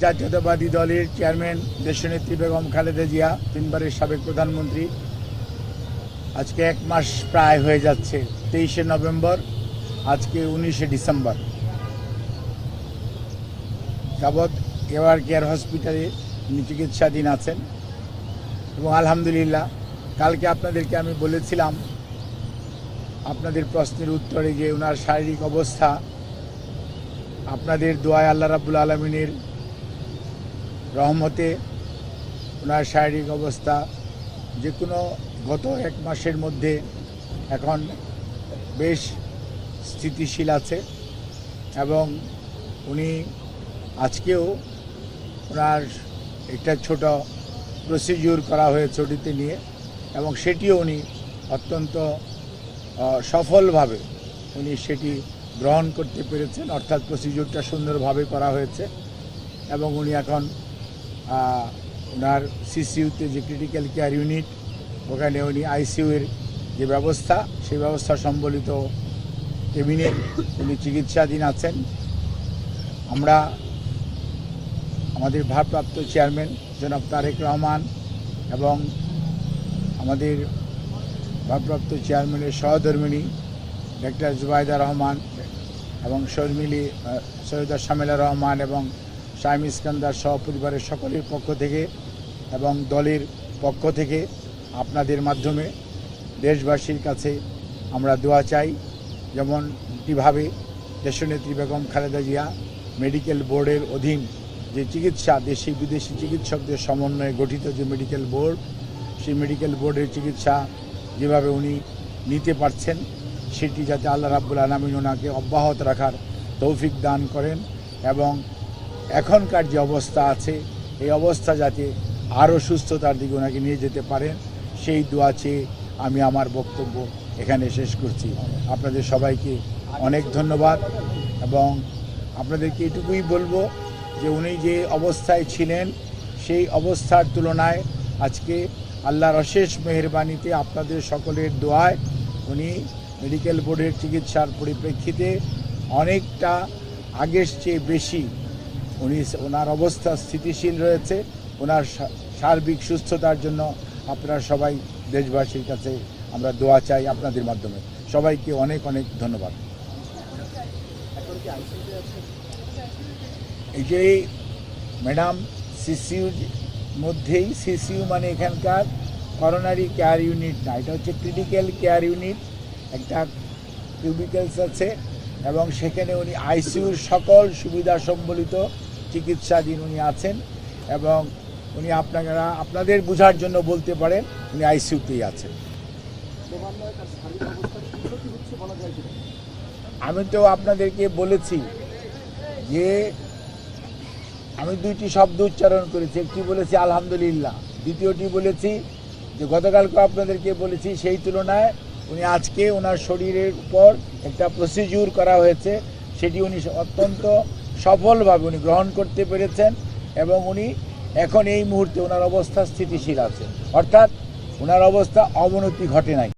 জাতীয়তাবাদী দলের চেয়ারম্যান দেশনেত্রী বেগম খালেদা জিয়া, তিনবারের সাবেক প্রধানমন্ত্রী, আজকে 1 মাস প্রায় হয়ে যাচ্ছে। 23শে নভেম্বর, আজকে 19শে ডিসেম্বর যাবৎ এভার কেয়ার হসপিটালে উনি চিকিৎসাধীন আছেন। এবং আলহামদুলিল্লাহ, কালকে আপনাদেরকে আমি বলেছিলাম আপনাদের প্রশ্নের উত্তরে যে ওনার শারীরিক অবস্থা আপনাদের দোয়ায়, আল্লাহ রাব্বুল আলামিনের রহমতে ওনার শারীরিক অবস্থা যে কোনো গত 1 মাসের মধ্যে এখন বেশ স্থিতিশীল আছে। এবং উনি আজকেও ওনার একটা ছোট প্রসিডিউর করা হয়েছে ওটিতে নিয়ে, এবং সেটিও উনি অত্যন্ত সফলভাবে উনি সেটি গ্রহণ করতে পেরেছেন। অর্থাৎ প্রসিডিউরটা সুন্দরভাবে করা হয়েছে এবং উনি এখন ওনার সিসিইউতে যে ক্রিটিক্যাল কেয়ার ইউনিট, ওখানে উনি আইসিইউয়ের যে ব্যবস্থা, সেই ব্যবস্থা সম্বলিত কেবিনে উনি চিকিৎসাধীন আছেন। আমরা আমাদের ভারপ্রাপ্ত চেয়ারম্যান জনাব তারেক রহমান এবং আমাদের ভারপ্রাপ্ত চেয়ারম্যানের সহধর্মিণী ডাক্তার জুবাইদা রহমান এবং সৈয়দা শামিলা রহমান এবং শাইম ইস্কান্দার সহ পরিবারের সকলের পক্ষ থেকে এবং দলের পক্ষ থেকে আপনাদের মাধ্যমে দেশবাসীর কাছে আমরা দোয়া চাই। যেমন কীভাবে দেশনেত্রী বেগম খালেদা জিয়া মেডিকেল বোর্ডের অধীন যে চিকিৎসা, দেশি বিদেশি চিকিৎসকদের সমন্বয়ে গঠিত যে মেডিকেল বোর্ড, সেই মেডিকেল বোর্ডের চিকিৎসা যেভাবে উনি নিতে পারছেন, সেটি যাতে আল্লাহ রাব্বুল আলামিন ওনাকে অব্যাহত রাখার তৌফিক দান করেন এবং এখনকার যে অবস্থা আছে এই অবস্থা যাতে আরও সুস্থতার দিকে ওনাকে নিয়ে যেতে পারেন, সেই দোয়া চেয়ে আমি আমার বক্তব্য এখানে শেষ করছি। আপনাদের সবাইকে অনেক ধন্যবাদ এবং আপনাদেরকে এটুকুই বলবো যে উনি যে অবস্থায় ছিলেন সেই অবস্থার তুলনায় আজকে আল্লাহর অশেষ মেহেরবানিতে আপনাদের সকলের দোয়ায় উনি মেডিকেল বোর্ডের চিকিৎসার পরিপ্রেক্ষিতে অনেকটা আগের চেয়ে বেশি ওনার অবস্থা স্থিতিশীল রয়েছে। ওনার সার্বিক সুস্থতার জন্য আপনারা সবাই দেশবাসীর কাছে আমরা দোয়া চাই আপনাদের মাধ্যমে। সবাইকে অনেক অনেক ধন্যবাদ। এই যে ম্যাডাম সিসিউর মধ্যেই, সিসিউ মানে এখানকার করোনারি কেয়ার ইউনিট না, এটা হচ্ছে ক্রিটিক্যাল কেয়ার ইউনিট। একটা কিউবিকেলস আছে এবং সেখানে উনি আইসিইউর সকল সুবিধা সম্বলিত চিকিৎসাধীন উনি আছেন এবং উনি আপনাদের বোঝার জন্য বলতে পারেন উনি আইসিইউতেই আছেন। আমি তো আপনাদেরকে বলেছি যে আমি 2টি শব্দ উচ্চারণ করেছি, একটি বলেছি আলহামদুলিল্লাহ, দ্বিতীয়টি বলেছি যে গতকালকে আপনাদেরকে বলেছি সেই তুলনায় উনি আজকে ওনার শরীরের উপর একটা প্রসিডিউর করা হয়েছে, সেটি উনি অত্যন্ত সফলভাবে উনি গ্রহণ করতে পেরেছেন এবং উনি এখন এই মুহূর্তে ওনার অবস্থা স্থিতিশীল আছে, অর্থাৎ ওনার অবস্থা অবনতি ঘটে নাই।